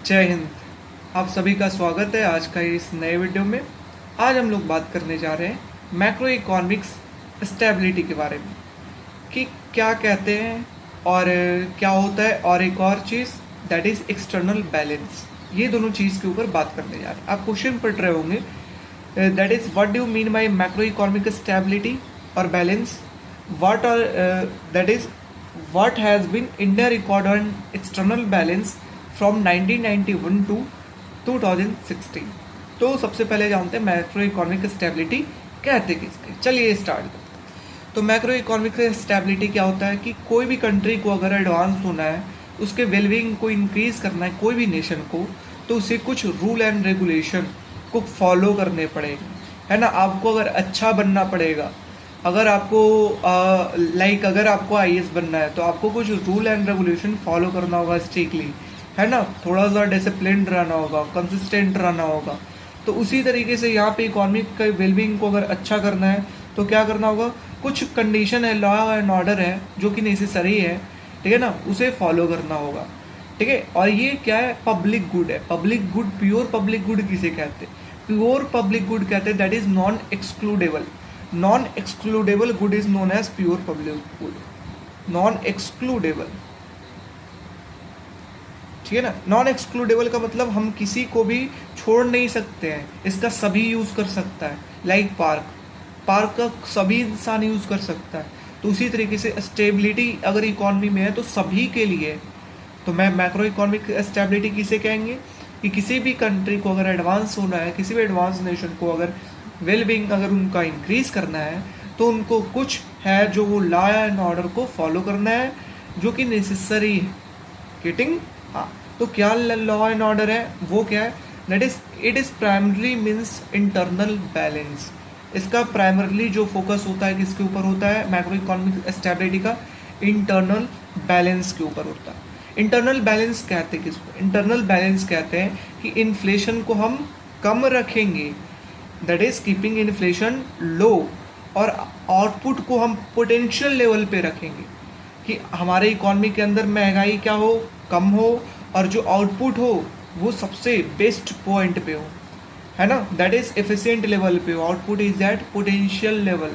जय हिंद। आप सभी का स्वागत है आज का इस नए वीडियो में। आज हम लोग बात करने जा रहे हैं मैक्रो इकोनॉमिक्स स्टेबिलिटी के बारे में कि क्या कहते हैं और क्या होता है, और एक और चीज़ दैट इज़ एक्सटर्नल बैलेंस। ये दोनों चीज़ के ऊपर बात करने जा रहे हैं। आप क्वेश्चन पढ़ रहे होंगे that is what do you mean by macro economic stability और balance, what are that is what has been India record on external balance from 1991 to 2016। तो सबसे पहले जानते हैं मैक्रो इकोनॉमिक स्टेबिलिटी कहते किसके। चलिए स्टार्ट करते हैं। तो मैक्रो इकोनॉमिक स्टेबिलिटी क्या होता है कि कोई भी कंट्री को अगर एडवांस होना है, उसके वेलबींग को इंक्रीज करना है कोई भी नेशन को, तो उसे कुछ रूल एंड रेगुलेशन को फॉलो करने पड़ेंगे, है ना। आपको अगर अच्छा बनना पड़ेगा, अगर आपको अगर आपको आईएएस बनना है तो आपको कुछ रूल एंड रेगुलेशन फॉलो करना होगा स्ट्रिक्टली, है ना। थोड़ा सा डिसिप्लिन रहना होगा, कंसिस्टेंट रहना होगा। तो उसी तरीके से यहाँ पे इकोनॉमिक का वेलबींग को अगर अच्छा करना है तो क्या करना होगा, कुछ कंडीशन है, लॉ एंड ऑर्डर है जो कि नेसेसरी है, ठीक है ना, उसे फॉलो करना होगा, ठीक है। और ये क्या है, पब्लिक गुड है। Public good, pure public good किसे कहते हैं? प्योर पब्लिक गुड कहते हैं that is non excludable. Non excludable good is known as pure public good. Non excludable, ठीक है ना। नॉन एक्सक्लूडेबल का मतलब हम किसी को भी छोड़ नहीं सकते हैं, इसका सभी यूज कर सकता है। लाइक पार्क का सभी इंसान यूज कर सकता है। तो उसी तरीके से स्टेबिलिटी अगर इकोनॉमी में है तो सभी के लिए। तो मैं मैक्रो इकोनॉमिक स्टेबिलिटी किसे कहेंगे कि किसी भी कंट्री को अगर एडवांस होना है, किसी भी एडवांस नेशन को अगर वेलबींग अगर उनका इंक्रीज करना है तो उनको कुछ है जो वो लॉ एंड ऑर्डर को फॉलो करना है जो कि नेसेसरी है। गेटिंग? हाँ। तो क्या लॉ एंड ऑर्डर है, वो क्या है, that is it is primarily means internal balance. इसका प्राइमरली जो फोकस होता है किसके ऊपर होता है, मैक्रो इकोनॉमिक स्टेबिलिटी का इंटरनल बैलेंस के ऊपर होता है। इंटरनल बैलेंस कहते हैं किसको? इंटरनल बैलेंस कहते हैं कि इन्फ्लेशन को हम कम रखेंगे, दैट इज कीपिंग इन्फ्लेशन लो, और आउटपुट को हम पोटेंशियल लेवल पे रखेंगे कि हमारे इकोनॉमी के अंदर महंगाई क्या हो, कम हो, और जो आउटपुट हो वो सबसे बेस्ट पॉइंट पे हो, है ना, दैट इज एफिशिएंट लेवल पे हो। Output is at potential level,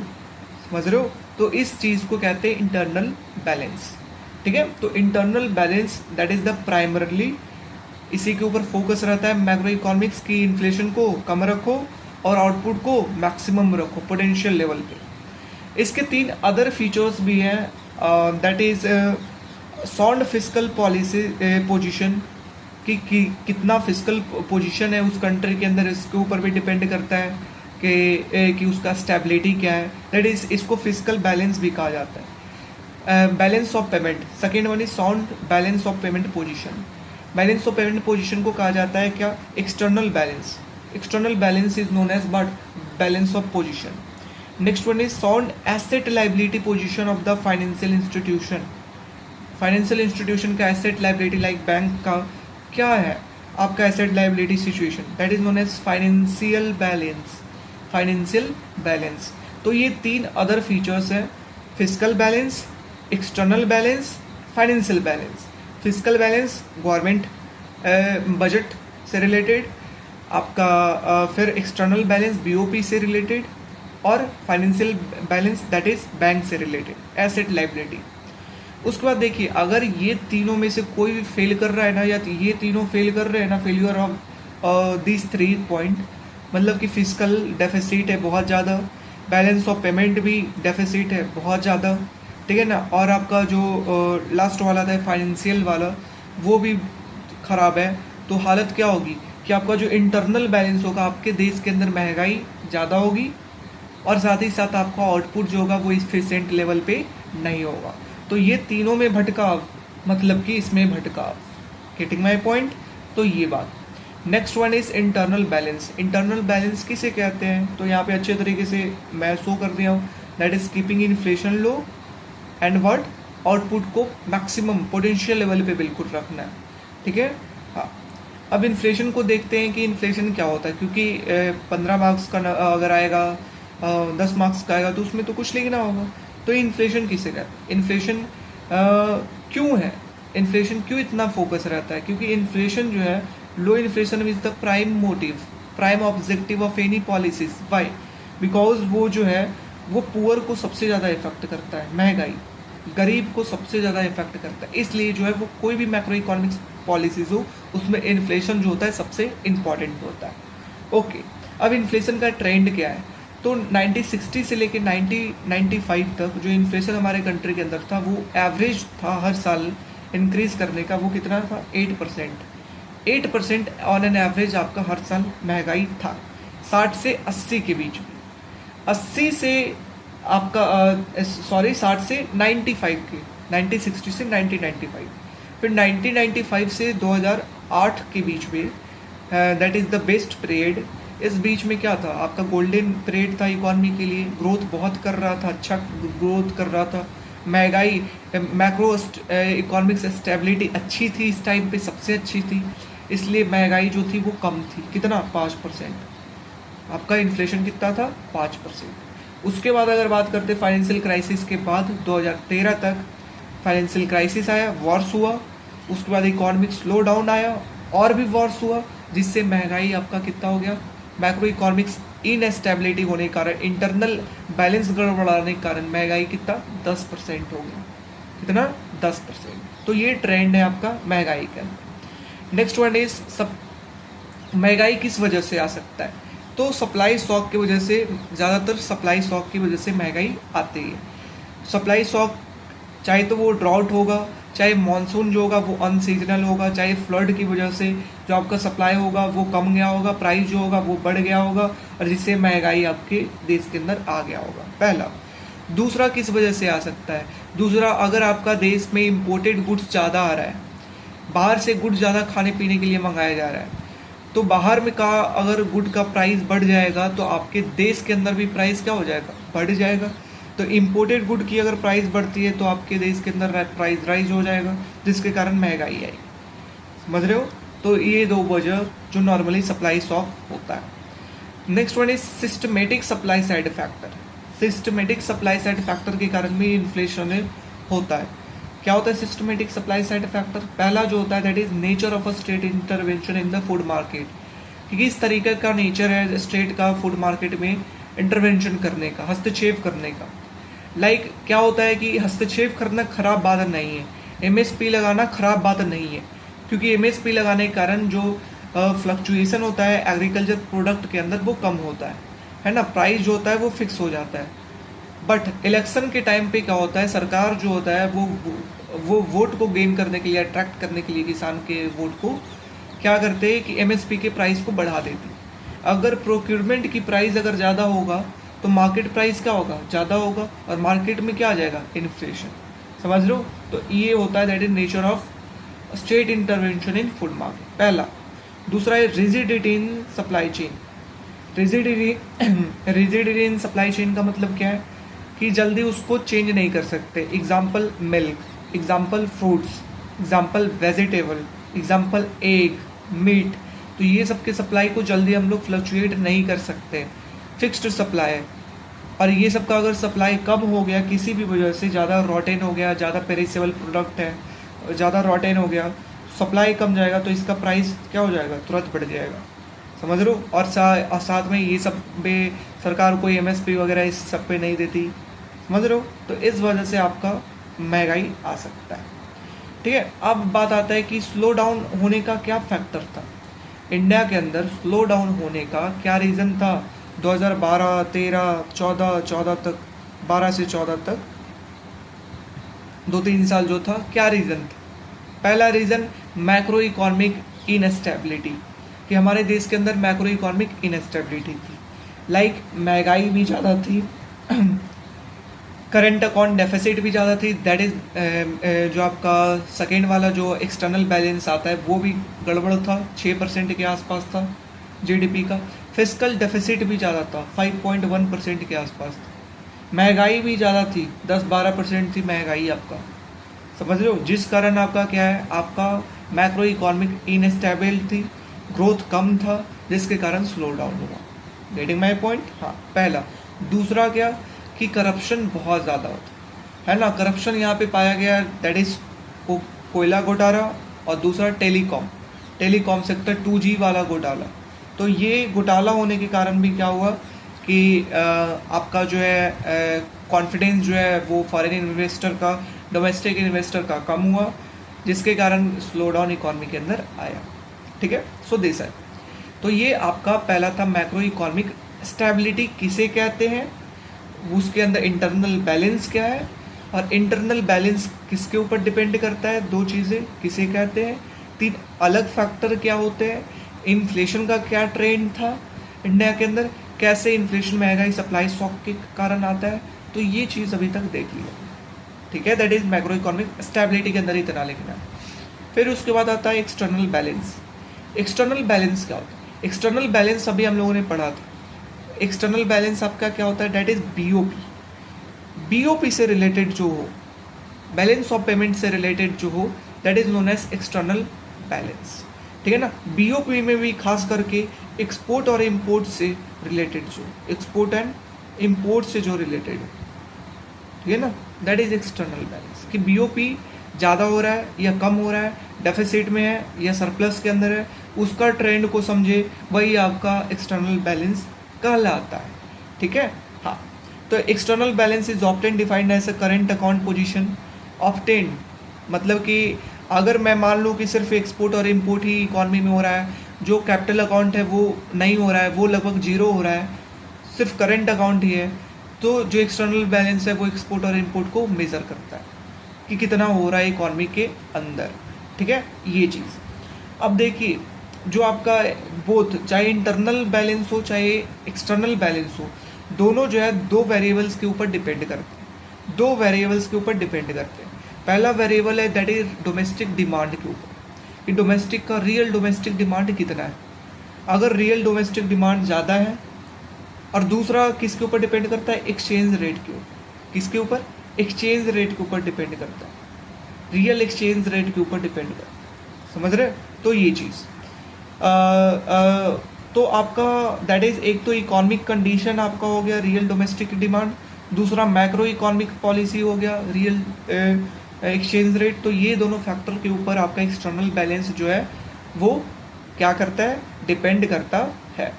समझ रहे हो। तो इस चीज़ को कहते हैं इंटरनल बैलेंस, ठीक है। तो internal balance that is the primarily, इसी के ऊपर फोकस रहता है मैक्रो इकोनॉमिक्स की। इन्फ्लेशन को कम रखो और आउटपुट को मैक्सिमम रखो पोटेंशियल लेवल पे। इसके 3 अदर फीचर्स भी हैं, that is sound fiscal policy position कि कितना फिस्कल पोजीशन है उस कंट्री के अंदर, इसके ऊपर भी डिपेंड करता है कि उसका स्टेबिलिटी क्या है। दैट इज इसको फिस्कल बैलेंस भी कहा जाता है। Balance of payment, second one is sound balance of payment position. Balance of payment position को कहा जाता है क्या, external balance. External balance is known as but balance of position. Next one is sound asset liability position of the financial institution. Financial institution का asset liability like bank का क्या है आपका asset liability situation, that is known as financial balance. Financial balance. तो ये 3 other features हैं, fiscal balance, external balance, financial balance. Fiscal balance government budget से related, आपका फिर एक्सटर्नल बैलेंस बीओपी से रिलेटेड, और financial balance that is bank से related, asset liability. उसके बाद देखिए, अगर ये तीनों में से कोई भी फेल कर रहा है ना, या ये तीनों फेल कर रहे हैं ना, फेलियर ऑफ दिस 3 पॉइंट, मतलब कि फिजिकल डेफिसिट है बहुत ज़्यादा, बैलेंस ऑफ पेमेंट भी डेफिसिट है बहुत ज़्यादा, ठीक है ना, और आपका जो लास्ट वाला था फाइनेंशियल वाला वो भी ख़राब है, तो हालत क्या होगी कि आपका जो इंटरनल बैलेंस होगा, आपके देश के अंदर महंगाई ज़्यादा होगी, और साथ ही साथ आपका आउटपुट जो होगा वो एफिशिएंट लेवल पे नहीं होगा। तो ये तीनों में भटकाव, मतलब कि इसमें भटकाव। Getting my point? तो ये बात। Next one is internal balance. Internal balance किसे कहते हैं, तो यहाँ पे अच्छे तरीके से मैं शो कर दिया हूँ, that is keeping inflation low and what, output को मैक्सिमम पोटेंशियल लेवल पे बिल्कुल रखना है, ठीक है। हाँ, अब इन्फ्लेशन को देखते हैं कि इन्फ्लेशन क्या होता है, क्योंकि 15 मार्क्स का अगर आएगा, 10 मार्क्स का आएगा तो उसमें तो कुछ लिखना होगा। तो इन्फ्लेशन किसे कहते हैं, इन्फ्लेशन क्यों है, इन्फ्लेशन क्यों इतना फोकस रहता है, क्योंकि इन्फ्लेशन जो है low inflation is the prime motive, prime objective of any policies. Why? Because वो जो है वो पुअर को सबसे ज़्यादा इफेक्ट करता है, महंगाई गरीब को सबसे ज़्यादा इफेक्ट करता है, इसलिए जो है वो कोई भी मैक्रो इकोनॉमिक्स पॉलिसीज हो उसमें इन्फ्लेशन जो होता है सबसे इम्पॉर्टेंट होता है। ओके, अब इन्फ्लेशन का ट्रेंड क्या है? तो 1960 से लेकर 1995 तक जो इन्फ्लेशन हमारे कंट्री के अंदर था वो एवरेज था हर साल इंक्रीज करने का, वो कितना था? 8%। 8% ऑन एन एवरेज आपका हर साल महंगाई था 60 से 80 के बीच में। 80 से आपका 60 से 95 के, 1960 से 1995, फिर 1995 से 2008 के बीच में, that is the best period. इस बीच में क्या था? आपका गोल्डन पीरियड था इकॉनमी के लिए, ग्रोथ बहुत कर रहा था, अच्छा ग्रोथ कर रहा था, महंगाई मैक्रो इकोनॉमिक्स स्टेबिलिटी अच्छी थी, इस टाइम पे सबसे अच्छी थी, इसलिए महंगाई जो थी वो कम थी। कितना? 5%। आपका इन्फ्लेशन कितना था? 5%। उसके बाद अगर बात करते फाइनेंशियल क्राइसिस के बाद 2013 तक फाइनेंशियल क्राइसिस आया, वॉर्स हुआ, उसके बाद इकोनॉमिक स्लो डाउन आया और भी वॉर्स हुआ, जिससे महंगाई आपका कितना हो गया? मैक्रो इकोनॉमिक्स इनस्टेबिलिटी होने के कारण, इंटरनल बैलेंस गड़बड़ाने के कारण महंगाई कितना? 10% हो गया। कितना? 10%। तो ये ट्रेंड है आपका महंगाई का। नेक्स्ट वन इज महंगाई किस वजह से आ सकता है? तो सप्लाई शॉक की वजह से, ज़्यादातर सप्लाई शॉक की वजह से महंगाई आती है। सप्लाई शॉक चाहे तो वो ड्राउट होगा, चाहे मानसून जो होगा वो अनसीजनल होगा, चाहे फ्लड की वजह से जो आपका सप्लाई होगा वो कम गया होगा, प्राइस जो होगा वो बढ़ गया होगा, और जिससे महंगाई आपके देश के अंदर आ गया होगा, पहला। दूसरा किस वजह से आ सकता है? दूसरा, अगर आपका देश में इम्पोर्टेड गुड्स ज़्यादा आ रहा है, बाहर से गुड्स ज़्यादा खाने पीने के लिए मंगाया जा रहा है, तो बाहर में का अगर गुड का प्राइस बढ़ जाएगा तो आपके देश के अंदर भी प्राइस क्या हो जाएगा? बढ़ जाएगा। तो इम्पोर्टेड गुड की अगर प्राइस बढ़ती है तो आपके देश के अंदर प्राइस राइज हो जाएगा, जिसके कारण महंगाई आएगी। समझ रहे हो? तो ये दो वजह जो नॉर्मली सप्लाई शॉक होता है। Next one is systematic supply side factor. Systematic supply side factor के कारण भी इन्फ्लेशन होता है। क्या होता है सिस्टमेटिक सप्लाई साइड फैक्टर? पहला जो होता है that is nature of a state intervention in the food market, कि किस तरीके का नेचर है स्टेट का फूड मार्केट में इंटरवेंशन करने का, हस्तक्षेप करने का। लाइक क्या होता है कि हस्तक्षेप करना खराब बात नहीं है, एमएसपी लगाना खराब बात नहीं है, क्योंकि एमएसपी लगाने के कारण जो फ्लक्चुएशन होता है एग्रीकल्चर प्रोडक्ट के अंदर वो कम होता है ना, प्राइस जो होता है वो फिक्स हो जाता है। बट इलेक्शन के टाइम पे क्या होता है, सरकार जो होता है वो वोट को गेन करने के लिए, अट्रैक्ट करने के लिए किसान के वोट को क्या करते हैं कि एमएसपी के प्राइस को बढ़ा देते हैं। अगर प्रोक्योरमेंट की प्राइस अगर ज़्यादा होगा तो मार्केट प्राइस क्या होगा? ज़्यादा होगा, और मार्केट में क्या आ जाएगा? इन्फ्लेशन। समझ लो? तो ये होता है that is nature of state intervention in food market, पहला। दूसरा है rigidity in supply chain. Rigidity in supply chain का मतलब क्या है कि जल्दी उसको चेंज नहीं कर सकते। Example milk, example fruits, example vegetable, example egg, meat. तो ये सब के सप्लाई को जल्दी हम लोग फ्लक्चुएट नहीं कर सकते, फिक्स्ड सप्लाई है। और ये सब का अगर सप्लाई कम हो गया किसी भी वजह से, ज़्यादा रॉटेन हो गया, ज़्यादा पेरिसेबल प्रोडक्ट है, ज़्यादा रॉटेन हो गया, सप्लाई कम जाएगा, तो इसका प्राइस क्या हो जाएगा? तुरंत बढ़ जाएगा। समझ लो? और साथ में ये सब पे सरकार कोई एमएसपी वगैरह इस सब पे नहीं देती। समझ रहे हो? तो इस वजह से आपका महंगाई आ सकता है। ठीक है, अब बात आता है कि स्लो डाउन होने का क्या फैक्टर था इंडिया के अंदर। स्लो डाउन होने का क्या रीज़न था 2012, 13, 14 तक, 12 से 14 तक 2-3 साल जो था, क्या रीज़न था? पहला रीज़न मैक्रो इकोनॉमिक इनस्टेबिलिटी, कि हमारे देश के अंदर मैक्रो इकोनॉमिक इनस्टेबिलिटी थी। लाइक महंगाई भी ज़्यादा थी, करंट अकाउंट डेफिसिट भी ज़्यादा थी, दैट इज़ जो आपका सेकेंड वाला जो एक्सटर्नल बैलेंस आता है वो भी गड़बड़ था, 6% के आसपास था जीडीपी का। फिस्कल डेफिसिट भी ज़्यादा था, 5.1% के आसपास था। महंगाई भी ज़्यादा थी, 10-12% थी महंगाई आपका। समझ रहे हो? जिस कारण आपका क्या है, आपका मैक्रो इकोनॉमिक इनस्टेबल थी, ग्रोथ कम था, जिसके कारण स्लो डाउन हुआ। Getting my point? हाँ, पहला। दूसरा क्या कि करप्शन बहुत ज़्यादा होता है ना। करप्शन यहाँ पे पाया गया, दैट इज कोयला घोटाला, और दूसरा टेलीकॉम। टेलीकॉम सेक्टर 2G वाला घोटाला। तो ये घोटाला होने के कारण भी क्या हुआ कि आपका जो है कॉन्फिडेंस जो है वो फॉरेन इन्वेस्टर का डोमेस्टिक इन्वेस्टर का कम हुआ, जिसके कारण स्लो डाउन इकॉनमी के अंदर आया। ठीक है, सो दिस है। तो ये आपका पहला था मैक्रो इकोनॉमिक स्टेबिलिटी किसे कहते हैं, उसके अंदर इंटरनल बैलेंस क्या है, और इंटरनल बैलेंस किसके ऊपर डिपेंड करता है, दो चीज़ें किसे कहते हैं, तीन अलग फैक्टर क्या होते हैं, इन्फ्लेशन का क्या ट्रेंड था इंडिया के अंदर, कैसे इन्फ्लेशन महंगाई सप्लाई शॉक के कारण आता है। तो ये चीज़ अभी तक देख लिया। ठीक है, that is macro economic stability के अंदर इतना लिखना है। फिर उसके बाद आता है एक्सटर्नल बैलेंस। एक्सटर्नल बैलेंस क्या होता है, एक्सटर्नल बैलेंस अभी हम लोगों ने पढ़ा था। एक्सटर्नल बैलेंस आपका क्या होता है, दैट इज बीओपी। बीओपी से रिलेटेड जो हो, बैलेंस ऑफ पेमेंट से रिलेटेड जो हो, that is known as external balance. ठीक है ना, बीओपी में भी खास करके एक्सपोर्ट और इम्पोर्ट से रिलेटेड जो, एक्सपोर्ट एंड इम्पोर्ट से जो रिलेटेड हो, ठीक है ना, दैट इज एक्सटर्नल बैलेंस। कि बीओपी ज़्यादा हो रहा है या कम हो रहा है, डेफिसिट में है या सरप्लस के अंदर है, उसका ट्रेंड को समझे, वही आपका एक्सटर्नल बैलेंस कहलाता है। ठीक है, हाँ। तो external balance is obtain defined as a current account position. Obtain मतलब कि अगर मैं मान लूँ कि सिर्फ एक्सपोर्ट और इम्पोर्ट ही इकॉनमी में हो रहा है, जो कैपिटल अकाउंट है वो नहीं हो रहा है, वो लगभग जीरो हो रहा है, सिर्फ करंट अकाउंट ही है, तो जो एक्सटर्नल बैलेंस है वो एक्सपोर्ट और इम्पोर्ट को मेज़र करता है कि कितना हो रहा है इकॉनमी के अंदर। ठीक है, ये चीज़। अब देखिए, जो आपका बोथ, चाहे इंटरनल बैलेंस हो चाहे एक्सटर्नल बैलेंस हो, दोनों जो है दो वेरिएबल्स के ऊपर डिपेंड करते हैं। दो वेरिएबल्स के ऊपर डिपेंड करते हैं। पहला वेरिएबल है दैट इज डोमेस्टिक डिमांड के ऊपर, कि डोमेस्टिक का रियल डोमेस्टिक डिमांड कितना है। अगर रियल डोमेस्टिक डिमांड ज़्यादा है, और दूसरा किसके ऊपर डिपेंड करता है, एक्सचेंज रेट के ऊपर। किसके ऊपर, एक्सचेंज रेट के ऊपर डिपेंड करता है, रियल एक्सचेंज रेट के ऊपर डिपेंड करता है। समझ रहे? तो ये चीज़ तो आपका दैट इज, एक तो इकोनॉमिक कंडीशन आपका हो गया रियल डोमेस्टिक डिमांड, दूसरा मैक्रो इकोनॉमिक पॉलिसी हो गया रियल एक्सचेंज रेट। तो ये दोनों फैक्टर के ऊपर आपका एक्सटर्नल बैलेंस जो है वो क्या करता है, डिपेंड करता है।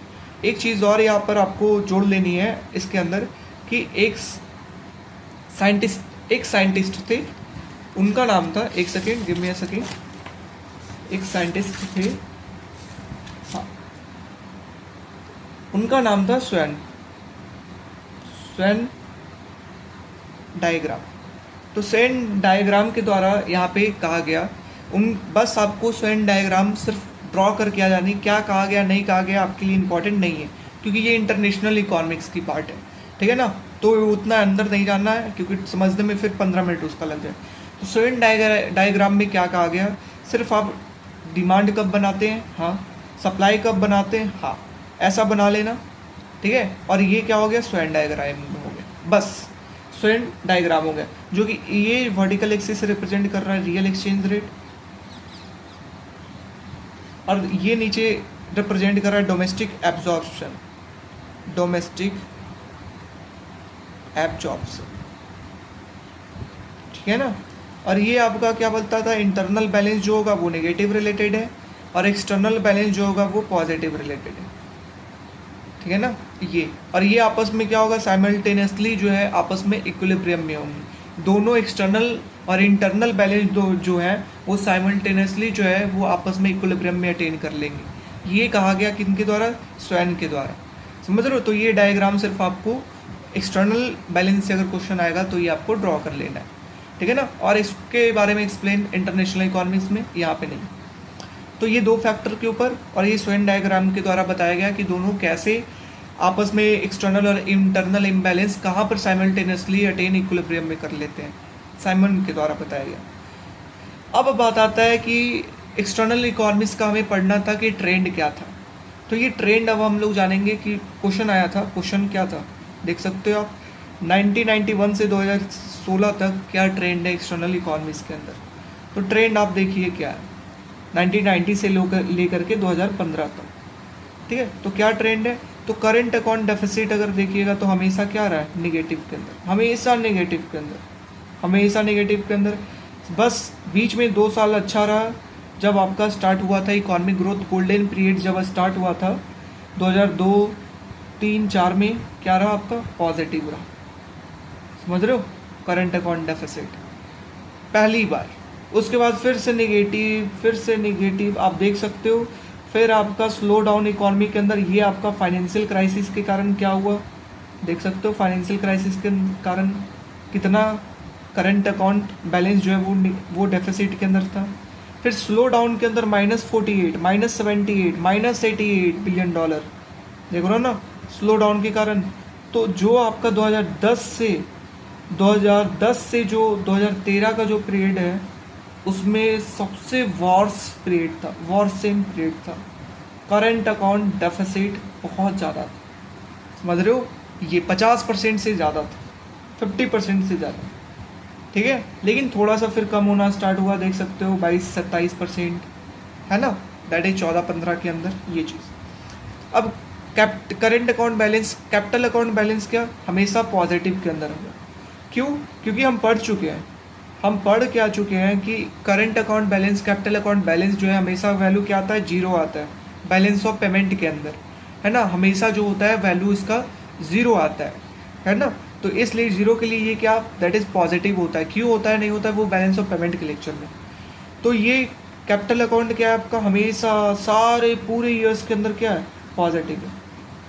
एक चीज़ और यहाँ पर आपको जोड़ लेनी है इसके अंदर कि एक साइंटिस्ट थे, उनका नाम था, एक second, give me a second, एक साइंटिस्ट थे, हाँ, उनका नाम था स्वैन डायग्राम। तो स्वैन डायग्राम के द्वारा यहाँ पे कहा गया, बस आपको स्वैन डायग्राम सिर्फ ड्रॉ करके आ जानी, क्या कहा गया नहीं कहा गया आपके लिए इंपॉर्टेंट नहीं है, क्योंकि ये इंटरनेशनल इकोनॉमिक्स की पार्ट है। ठीक है ना, तो उतना अंदर नहीं जानना है, क्योंकि समझने में फिर 15 मिनट उसका लग जाए। तो स्वैन डायग्राम में क्या कहा गया, सिर्फ आप डिमांड कब बनाते हैं, हाँ, सप्लाई कब बनाते हैं, हाँ, ऐसा बना लेना। ठीक है, और ये क्या हो गया, स्वैन डायग्राम हो गया, बस स्वैन डायग्राम हो गया, जो कि ये वर्टिकल एक्सिस से रिप्रेजेंट कर रहा है रियल एक्सचेंज रेट, और ये नीचे रिप्रेजेंट कर रहा है डोमेस्टिक एब्जॉर्प्शन, ठीक है ना। और ये आपका क्या बोलता था, इंटरनल बैलेंस जो होगा वो नेगेटिव रिलेटेड है, और एक्सटर्नल बैलेंस जो होगा वो पॉजिटिव रिलेटेड है। ठीक है ना, ये और ये आपस में क्या होगा, साइमल्टेनियसली जो है आपस में इक्विलिब्रियम में होंगे। दोनों एक्सटर्नल और इंटरनल बैलेंस जो है वो साइमल्टेनियसली जो है वो आपस में इक्विलिब्रियम में अटेन कर लेंगे। ये कहा गया किनके द्वारा, स्वैन के द्वारा। समझ रहे हो? तो ये डायग्राम सिर्फ आपको एक्सटर्नल बैलेंस से अगर क्वेश्चन आएगा तो ये आपको ड्रॉ कर लेना है। ठीक है ना, और इसके बारे में एक्सप्लेन इंटरनेशनल इकोनॉमिक्स में, यहाँ पे नहीं। तो ये दो फैक्टर के ऊपर और ये स्वैन डायग्राम के द्वारा बताया गया कि दोनों कैसे आपस में एक्सटर्नल और इंटरनल इम्बैलेंस कहाँ पर साइमल्टेनियसली अटेन इक्विलिब्रियम में कर लेते हैं, साइमन के द्वारा बताया गया। अब बात आता है कि एक्सटर्नल इकोनॉमिक्स का हमें पढ़ना था कि ट्रेंड क्या था। तो ये ट्रेंड अब हम लोग जानेंगे कि क्वेश्चन आया था, क्वेश्चन क्या था देख सकते हो आप, 1991 से 2016 तक क्या ट्रेंड है एक्सटर्नल इकोनॉमिक्स के अंदर। तो ट्रेंड आप देखिए क्या है, 1990 से लेकर के 2015 तक। ठीक है, तो क्या ट्रेंड है, तो करंट अकाउंट डेफिसिट अगर देखिएगा तो हमेशा क्या रहा है, नेगेटिव के अंदर, हमेशा नेगेटिव के अंदर, हमेशा नेगेटिव के अंदर। बस बीच में 2 साल अच्छा रहा, जब आपका स्टार्ट हुआ था इकोनॉमिक ग्रोथ, गोल्डन पीरियड जब स्टार्ट हुआ था 2002, 3, 4 में, क्या रहा आपका? पॉजिटिव रहा। समझ रहे हो? करंट अकाउंट डेफिसिट पहली बार। उसके बाद फिर से नेगेटिव, फिर से नेगेटिव, आप देख सकते हो। फिर आपका स्लो डाउन इकोनॉमी के अंदर, ये आपका फाइनेंशियल क्राइसिस के कारण क्या हुआ, देख सकते हो। फाइनेंशियल क्राइसिस के कारण कितना करंट अकाउंट बैलेंस जो है वो डेफिसिट के अंदर था। फिर स्लो डाउन के अंदर -48, -78, -88 बिलियन डॉलर, देख रहे हो ना, स्लो डाउन के कारण। तो जो आपका 2010 से जो 2013 का जो पीरियड है, उसमें सबसे वर्स्ट पीरियड था, वर्सेम पीरियड था। करंट अकाउंट डेफिसिट बहुत ज़्यादा था, समझ रहे हो? ये 50% से ज़्यादा था, 50% से ज़्यादा, ठीक है। लेकिन थोड़ा सा फिर कम होना स्टार्ट हुआ, देख सकते हो 22-27%, है ना, दैट इज 14-15 के अंदर ये चीज़। अब current account balance, capital account balance क्या हमेशा पॉजिटिव के अंदर होगा। क्यों? क्योंकि हम पढ़ चुके हैं, हम पढ़ के आ चुके हैं कि current account balance, capital account balance जो है हमेशा वैल्यू क्या आता है? जीरो आता है बैलेंस ऑफ पेमेंट के अंदर, है ना। हमेशा जो होता है वैल्यू इसका जीरो आता है ना। तो इसलिए जीरो के लिए ये क्या, दैट इज पॉजिटिव होता है। क्यों होता है, नहीं होता है, वो बैलेंस ऑफ पेमेंट के लेक्चर में। तो ये कैपिटल अकाउंट क्या है आपका, हमेशा सारे पूरे ईयर्स के अंदर क्या है? पॉजिटिव है।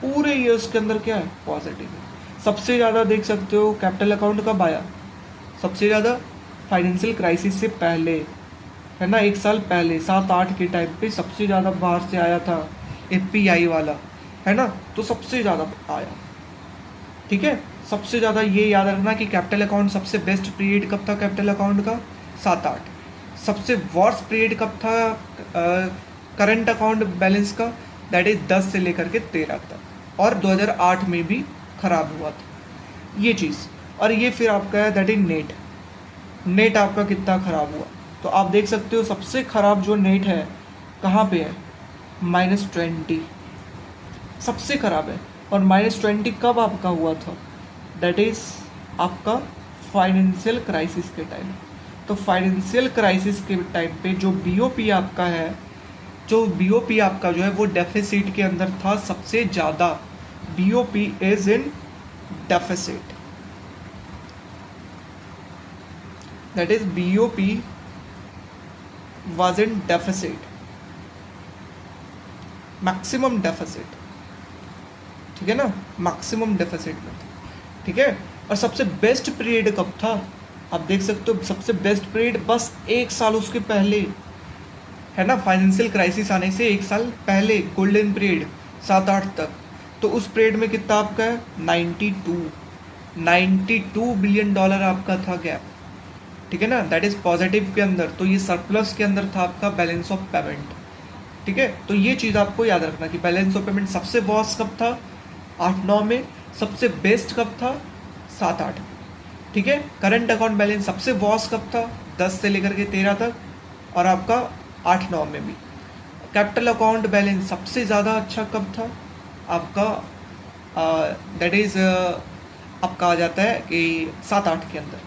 पूरे ईयर्स के अंदर क्या है? पॉजिटिव है। सबसे ज़्यादा देख सकते हो कैपिटल अकाउंट कब आया? सबसे ज़्यादा फाइनेंशियल क्राइसिस से पहले, है ना, 1 साल पहले 7-8 के टाइम पे सबसे ज़्यादा बाहर से आया था FPI वाला, है ना। तो सबसे ज़्यादा आया, ठीक है। सबसे ज़्यादा ये याद रखना कि कैपिटल अकाउंट सबसे बेस्ट पीरियड कब था कैपिटल अकाउंट का? 7-8। सबसे वर्स्ट पीरियड कब था करंट अकाउंट बैलेंस का? दैट इज 10 से लेकर के 13 तक, और 2008 में भी खराब हुआ था ये चीज़। और ये फिर आपका है दैट इज नेट आपका कितना खराब हुआ। तो आप देख सकते हो सबसे खराब जो नेट है कहाँ पे है? -20 सबसे खराब है। और -20 कब आपका हुआ था? दैट इज आपका फाइनेंशियल क्राइसिस के टाइम। तो फाइनेंशियल क्राइसिस के टाइम पे जो BOP आपका है, जो BOP आपका जो है वो डेफिसिट के अंदर था सबसे ज़्यादा। BOP is in deficit, that is BOP was in deficit, maximum deficit, ठीक है ना, मैक्सिमम डेफिसिट में था, ठीक है। और सबसे बेस्ट पीरियड कब था? आप देख सकते हो सबसे बेस्ट पीरियड बस 1 साल उसके पहले, है ना, फाइनेंशियल क्राइसिस आने से 1 साल पहले गोल्डन पीरियड 7-8 तक। तो उस पीरियड में कितना आपका है? 92 बिलियन डॉलर आपका था गैप, ठीक है ना, दैट इज पॉजिटिव के अंदर। तो ये सरप्लस के अंदर था आपका बैलेंस ऑफ पेमेंट, ठीक है। तो ये चीज़ आपको याद रखना कि बैलेंस ऑफ पेमेंट सबसे वर्स्ट कब था? 8-9 में। सबसे बेस्ट कब था? 7-8, ठीक है। करंट अकाउंट बैलेंस सबसे वर्स्ट कब था? 10 से लेकर के 13 तक, और आपका 8-9 में भी। कैपिटल अकाउंट बैलेंस सबसे ज़्यादा अच्छा कब था? आपका दैट इज़ आपका आ जाता है कि 7-8 के अंदर,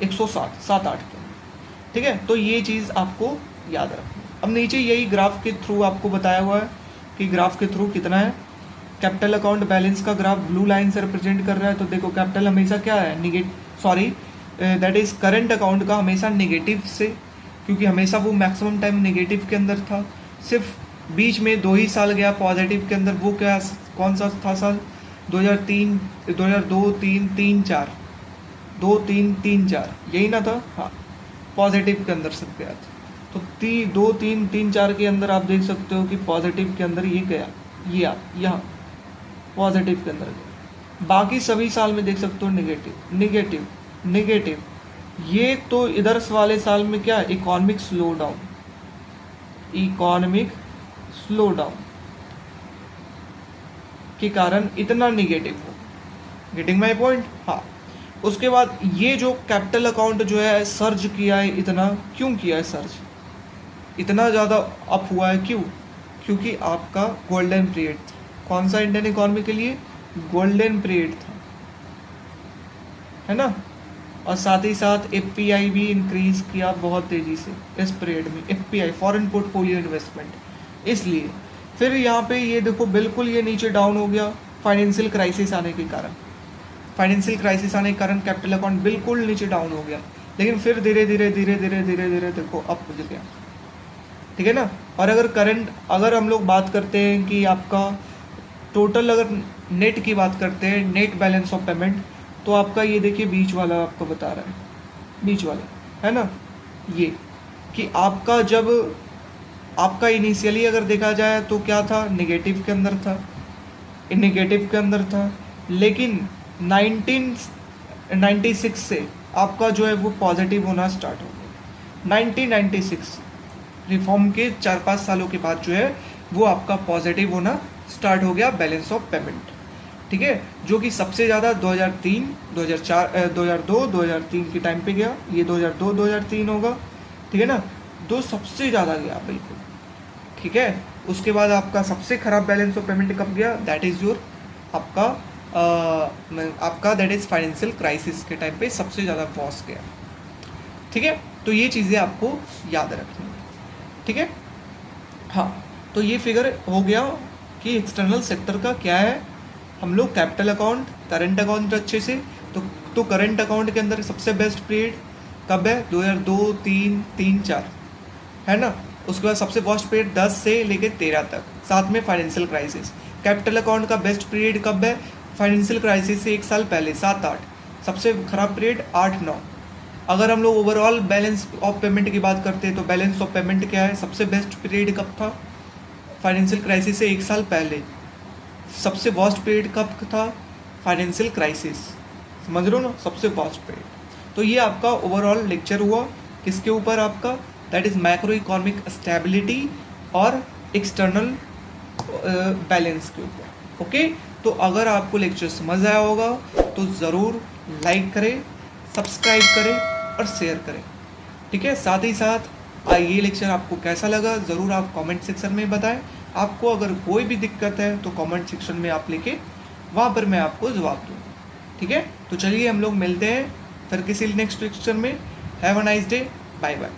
160, 7-8 के अंदर, ठीक है। तो ये चीज़ आपको याद रखना। अब नीचे यही ग्राफ के थ्रू आपको बताया हुआ है कि ग्राफ के थ्रू कितना है। कैपिटल अकाउंट बैलेंस का ग्राफ ब्लू लाइन से रिप्रेजेंट कर रहा है। तो देखो कैपिटल हमेशा क्या है? दैट इज़ करंट अकाउंट का हमेशा नेगेटिव से, क्योंकि हमेशा वो मैक्सिमम टाइम नेगेटिव के अंदर था। सिर्फ बीच में 2 ही साल गया पॉजिटिव के अंदर। वो क्या, कौन सा था साल? 2003, 2002, 3, 3, 4, 2, 3, 3, 4, यही ना था? हाँ, पॉजिटिव के अंदर सब गया था। तो 2, 3, 3, 4 के अंदर आप देख सकते हो कि पॉजिटिव के अंदर ये गया, ये आप यहाँ पॉजिटिव के अंदर गया। बाकी सभी साल में देख सकते हो नेगेटिव नेगेटिव नेगेटिव। ये तो इधर वाले साल में क्या, इकोनॉमिक स्लो डाउन के कारण इतना नेगेटिव हो। Getting my point? हाँ। उसके बाद ये जो कैपिटल अकाउंट जो है सर्ज किया है, इतना क्यों किया है सर्ज? इतना ज़्यादा अप हुआ है क्यों? क्योंकि आपका गोल्डन पीरियड था। कौन सा? इंडियन इकोनॉमी के लिए गोल्डन पीरियड था, है ना। और साथ ही साथ एफपीआई भी इंक्रीज किया बहुत तेज़ी से इस पीरियड में, एफपीआई फॉरेन पोर्टफोलियो इन्वेस्टमेंट। इसलिए फिर यहाँ पे ये देखो बिल्कुल ये नीचे डाउन हो गया फाइनेंशियल क्राइसिस आने के कारण। फाइनेंशियल क्राइसिस आने के कारण कैपिटल अकाउंट बिल्कुल नीचे डाउन हो गया, लेकिन फिर धीरे धीरे धीरे धीरे धीरे धीरे देखो अप हो गया, ठीक है ना। और अगर हम लोग बात करते हैं कि आपका टोटल अगर नेट की बात करते हैं, नेट बैलेंस ऑफ पेमेंट, तो आपका ये देखिए बीच वाला आपको बता रहा है, बीच वाला है ना, ये कि आपका जब आपका इनिशियली अगर देखा जाए तो क्या था, नेगेटिव के अंदर था, नेगेटिव के अंदर था, लेकिन 1996 से आपका जो है वो पॉजिटिव होना स्टार्ट हो गया। 1996 रिफॉर्म के 4-5 सालों के बाद जो है वो आपका पॉजिटिव होना स्टार्ट हो गया बैलेंस ऑफ पेमेंट, ठीक है, जो कि सबसे ज़्यादा 2003, 2004, 2002, 2003 के टाइम पे गया, ये 2002, 2003 होगा, ठीक है ना, दो सबसे ज़्यादा गया बिल्कुल, ठीक है। उसके बाद आपका सबसे खराब बैलेंस ऑफ पेमेंट कब गया, दैट इज़ योर आपका दैट इज़ फाइनेंशियल क्राइसिस के टाइम पे सबसे ज़्यादा पॉस गया, ठीक है। तो ये चीज़ें आपको याद रखनी है, ठीक है। हाँ, तो ये फिगर हो गया कि एक्सटर्नल सेक्टर का क्या है। हम लोग कैपिटल अकाउंट, करंट अकाउंट अच्छे से, तो करंट अकाउंट के अंदर सबसे बेस्ट पीरियड कब है, 2002, 3, 3, 4, है ना। उसके बाद सबसे वर्स्ट पीरियड 10 से लेकर 13 तक, साथ में फाइनेंशियल क्राइसिस। कैपिटल अकाउंट का बेस्ट पीरियड कब है, फाइनेंशियल क्राइसिस से 1 साल पहले 7, 8। सबसे खराब पीरियड 8, 9। अगर हम लोग ओवरऑल बैलेंस ऑफ पेमेंट की बात करते हैं तो बैलेंस ऑफ पेमेंट क्या है, सबसे बेस्ट पीरियड कब था, फाइनेंशियल क्राइसिस से 1 साल पहले। सबसे वर्स्ट पीरियड कब था, फाइनेंशियल क्राइसिस, समझ रहे हो ना, सबसे वर्स्ट पीरियड। तो ये आपका ओवरऑल लेक्चर हुआ किसके ऊपर, आपका that is macro economic stability और एक्सटर्नल बैलेंस के ऊपर, ओके। तो अगर आपको लेक्चर समझ आया होगा तो ज़रूर लाइक करें, सब्सक्राइब करें और शेयर करें, ठीक है। साथ ही साथ ये लेक्चर आपको कैसा लगा ज़रूर आप कमेंट सेक्शन में बताएं। आपको अगर कोई भी दिक्कत है तो कमेंट सेक्शन में आप लिखें, वहाँ पर मैं आपको जवाब दूँगा, ठीक है। तो चलिए हम लोग मिलते हैं फिर किसी नेक्स्ट लेक्चर में। Have a nice day, bye bye.